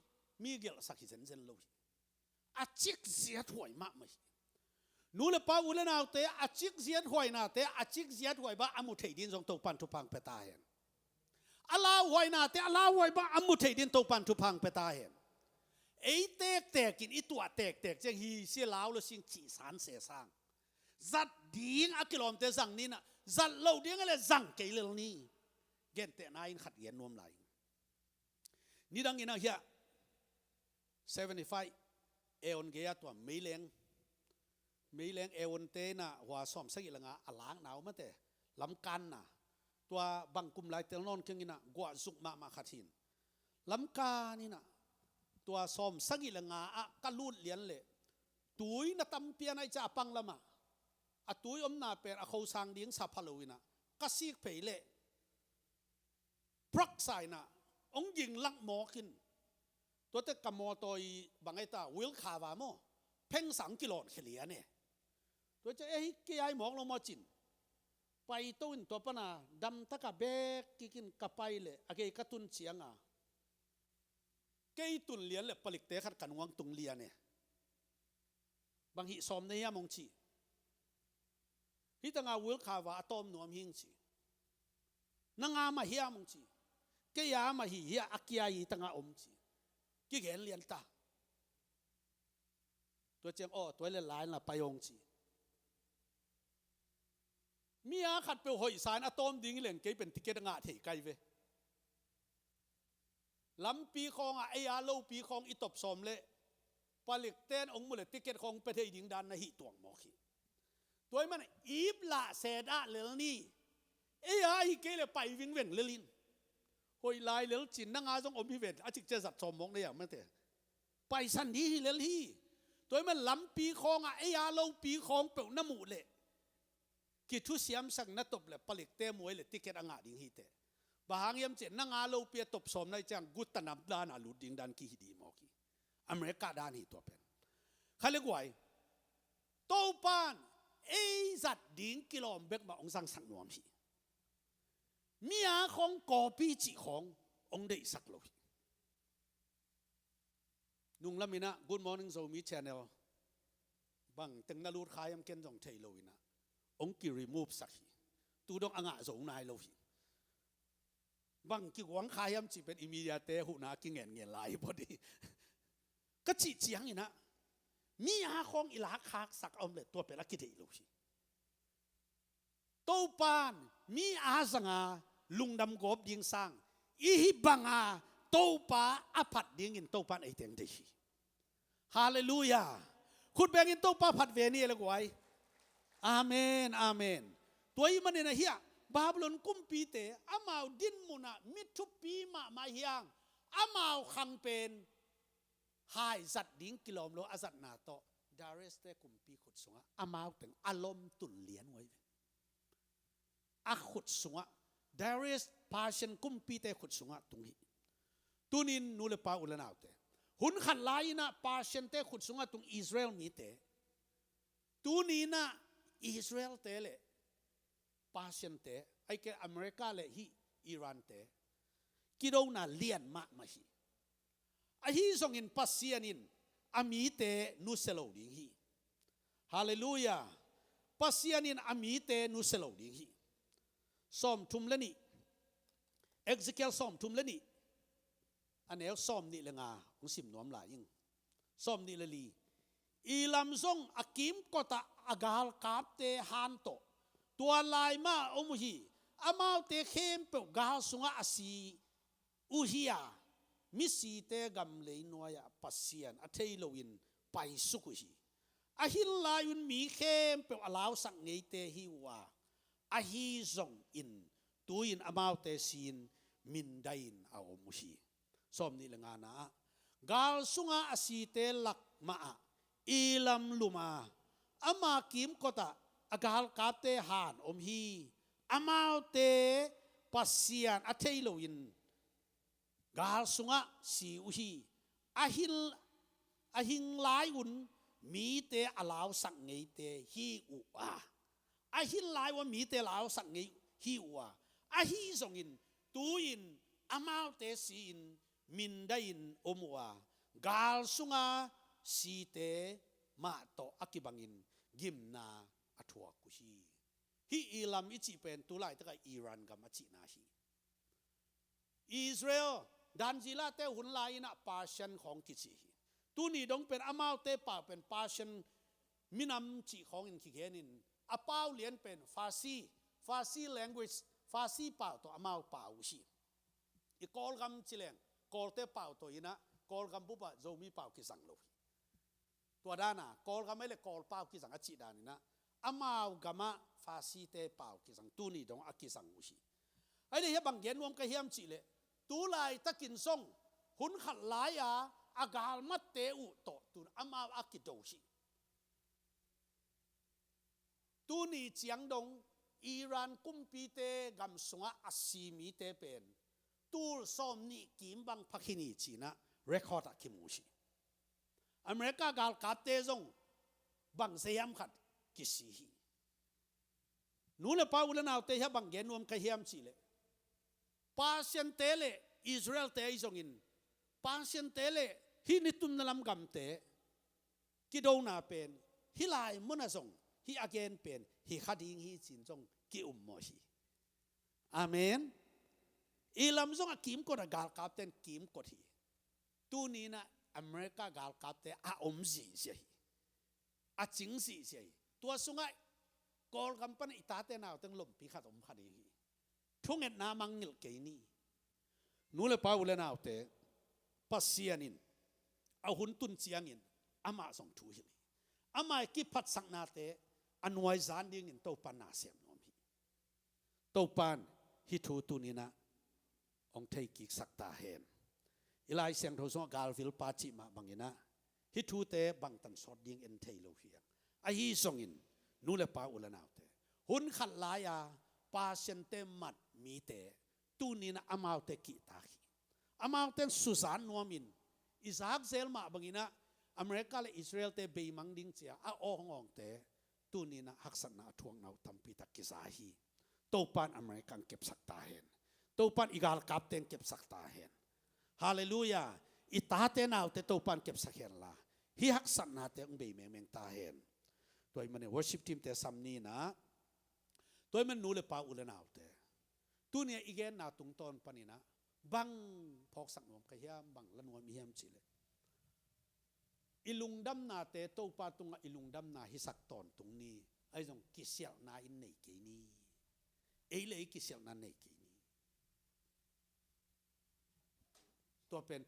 มิเกลสักฮิเซนเซนโลฮีอาจิกเสียถวยมากไหมนูเลป้าอุลนาเตะอาจิกเสียถวยนาเตะอาจิกเสียถวยบ้าอามุเทดินจงตกปันทุพังเปตาเห็นอาลาหวยนาเตะอาลาหวยบ้าอามุเทดินตกปันทุพังเปตาเห็นไอเตกแตกกินไอตัวแตกจังฮีเสียลาวแล้วสิ่งจีสารเสียสร้างจัดดิ้งอักกิลอมเตสังนี่นะจัดเหล่าดิ้งอะไรจังเกลลนี่เกณฑ์เตนายขัดเย็นนวมไหลนี่ดังอินะเฮีย75เอวอนเกียตัวไม่เลี้ยงเอวอนเตนะหัวซ้อมสักอีหลังอ่ะล้างหนาวมาแต่ลำกันนะตัวบังกุมลายเตลนอนเครื่องนี่นะกว่าสุกมาขัดหินลำกานี่นะตัวซ้อมสักอีหลังอ่ะก็ลูดเลี้ยนเลยตุยนะตำเปียนไอจ่าปังละมาอะตุยอมนาเป็นอะเขาสังดิ้งสับพะโลวินะก็ซีกเผยเละพรักใส่นะองยิงลักหมอขึ้นตัวเตกมอตัวบางไอตาวิลคาวาโมเพ่ง3 กิโลเฉลี่ยเนี่ยตัวจะเกี่ยหมอกลงมาจินไปต้นตัวปนาดำตะกะเบกกินกะไปเลยอะเกยกะตุนเฉียงอ่ะเกยตุนเลียนเลยผลิตเตะขัดกันวางตุงเลียเนี่ยบางหิสอมในยามงชีฮิตังอาวิลคาวาอะตอมนวมหิงชีนางามาเฮียมงชีเกยามาเฮียอักยายีตังอาอมชีกี่เห็นเลียนตาตัวเจียงอ้อตัวเล่นหลายน่ะไปองจีมีอาขัดเปลวหอยสารอะตอมดิ้งเหลี่ยงเกยเป็นติเกตงาเถไกเวลำปีคองไอยาโลปีคองอิตบสมเละผลิตเต้นองมุเลติเกตของประเทศดิ้งดันในหิตวงหมอขีตัวมันอีบละเซดาเลลนี่เอ้ยไอ้เกลไปวิ่งเว่งเลลินหอยลายเลลจินนางาจงอมพิเวทอาจิกเจสัตสมมองได้อย่างไม่เตะไปสันดีเลลฮีตัวมันลำปีคองไอ้ยาโลปีคองเปล่าน้ำมูเละกิทุเสียมสังนัตบเลยผลิตเต้มวยเลยติเกตอ่างดิ้งฮีเตะบางยามเจนนางาโลเปียตบสมในจังกุตนับดานอาลุดิ้งดันกีฮีดีมอกีอเมริกาดานฮีตัวเป็นเขาเรียกว่าโตปานไอ้จัดดิ้งกิโลเมตรมาองสังสังนวมฮีมีอาของกอปีจิขององได้สักโลนุ่งละมินะ Good Morning Zomi Channel บังตึงนาลูดขายมเกนจงเทโลวินะองกิรีมูฟสักฮีตูดองอ่างะสงนายโลฮีบังกิหวังขายมจีเป็นอิมีเดียเตหุนากิเงินลายพอดีก็จีเจียงอีนะมีอาของอิลาคากสักอมเลยตัวเป็นลักกิเดโลฮีโตปานมีอาสังาลุงดำกบยิงสร้างอีฮิบังอาโตปาอภัดยิงอินโตปานไอเตียงดีฮาเลลูยาคุณแบ่งอินโตปาผัดเวนี่เลยกวยอาเมนอาเมนตัวอีมันเนี่ยเฮียบาบิโลนกุมปีเตอามาดินมุนะมิทุปีมาเฮียงอามาขังเป็นหายสัตดิ้งกิโลมโลอาสัตนาโตดาริสเตกุมปีขุดสงะอามาเป็นอารมณ์ตุนเลียนไว้อาขุดสงะดาริสพาชันกุมปีเตขุดสงะตรงนี้ตุนินนูเลปาอุลนาวเตหุนขันไลนะพาชันเตขุดสงะตรงอิสราเอลมีเตตุนีนะอิสราเอลเตเลพาชันเตไอเกอเมริกาเลฮีอิรันเตกิโดนาเลียนมาฮี a hi zong in pasianin ami te nu selo ding hi hallelujah pasianin ami te nu selo ding hi som thum lani Ezekiel som thum lani anel som ni lenga ong sim nom la ing som ni lali ilam zong akim kota agal kap te han to tua lai ma omuhi amau te khem pe gal sunga asi uhia misi te gam le noya pasian athei loin pai sukuhi ahil layun mi khem pe alaw sak ngei te hi wa ahi zong in tuin amau te sin min dain a omuhi som ni lenga na gal sunga asi te lak ma ilam luma ama kim kota agal kapte han hi amau te pasian athei loin gal sunga si uhi ahing lai un mi te alaw sak ngei te hi u ahil lai wa mi te alaw sak ngei hi u ahi zongin tuin amau te sin min dain omwa gal sunga si te ma to akibangin gimna athua ku hi ilam ichi pen tulai taka Iran gam achi na hi Israel danjila te hun lai na Persian khong kichi hi tu ni dong pen amau te pa pen Persian minam chi khong in ki genin apau lian pen Farsi language Farsi pa to amau pa u hi I kol gam chileng kol te pa to ina kol gam bu ba zomi pa ki sang loตัวด้านะกอลก็ไม่เลยกอลเปล่ากิสังอจิดานี่นะอามาวกามะฟาซีเตเปล่ากิสังตูนี่ดงอากิสังอุชิไอ้เหี้ยบางเย็นรวมก็เฮียมจิเลยตูไลตะกินส่งหุ่นขัดหลายอากาลมัดเตอุโตตูนอามาวอากิโดชิตูนี่เจียงดงอิหร่านกุมปีเตกัมสงะอัสซีมีเตเป็นตูซอมนี่กิมบังพักหินีจีนะเรคคอร์ดคิมูชิอเมริกากาลกาเตซงบังเซียมขัดกิสีฮีนูเลปาอุลนาวเตฮบังเกนวมกะเฮียมชีเลปาเซนเตเลอิสราเอลเตอิซงอินปาเซนเตเลฮินิตุมนลัมกัมเตกิโดนาเป็นฮิลายมุนาซงฮิอาเกนเป็นฮิคดิงฮิจินซงกิอุมโมฮีอาเมนอิลัมซงอากิมกอดกาลกาเตนกิมกอดฮีตูนี้นะอเมริกากาลกับเตอาอมสีเสียอาจิงสีเสียตัวสุงไงกอลกัมปันอิตาเตนาวตั้งลมพิขัดอมขัดอีทุ่งเอ็ดนามังเงลเกนี่นู้เลป้าอุเลนาวเตปัสเซียนินเอาหุ่นตุนเจียงินอามาส่งทูหินอามากิพัดสังนาเตอันไว้จานดิ้งินโตปันนาเสียมนอมฮีโตปันฮิทูตุนินะองเทกิกสักตาเฮนอีไลเสียงทศกาลฟิลปาจิมาบังอินะฮิทูเตบังตันสอดดิ้งเอ็นเทโลเฮียไอฮีส่งอินนูเลปาอุลนาวเตหุ่นขัดลายาปาเซนเตมัดมีเตตูนีนะอามาวเตกิตาฮีอามาวเตสุสานนัวมินอิสฮักเซลมาบังอินะอเมริกาและอิสราเอลเตเบย์มังดิ้งเจียอาอองเตตูนีนะฮักสันนาทวงนาวตัมปิตากิซาฮีโตปันอเมริกันเก็บสักตาเห็นโตปันอีกาลกับเตนเก็บสักตาเห็นฮาเลลูยาอิตาเตนาวเตโตปันเก็บสักเห็นละฮิฮักสันนาเตองเบย์เมงตาเห็นตัวมันเนี่ยวอร์ชิปทีมเตซัมนีนะตัวมันนูเลปาอุลนาวเตตัวเนี่ยอีกแกนนาตุงตอนปนินะบังพอกสักนวมกะเฮียมบังละนวมมีเฮียมจิเลอิลุงดัมนาเตโตปาตุงอิลุงดัมนาฮิสักตอนตุงนี้ไอ้จงกิเซียนาอินเนกีนี้เอเลยกิเซียนาเนกีนี้ตัวเป็น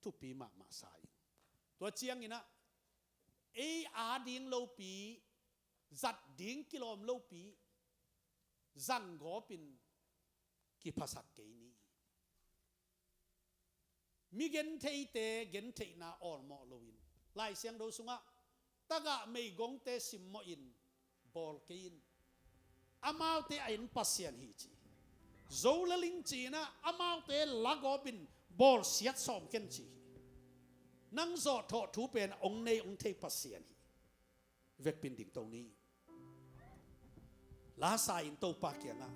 ทุปีมาสายตัวเชียงนี่นะเออาดิงโลปีจัดดิงกิโลมโลปีจังโกปินกิภาษาเกนี้มีเกนเทเตเกนเทนาออลมอโลวินลายเสียงเราสุงะตะกะไม่กงเตสิมโมอินบอลกินอามาวเตอินปัสเซียนฮิจีโซลลิงจีนะอามาวเตลักอบินบอลเสียดสอมเกนจีนั่งโซทอทูเป็นองในองเทปัสเซียนฮิเวกปินดิ่งตรงนี้ลาสายอินโตปาเกียงะ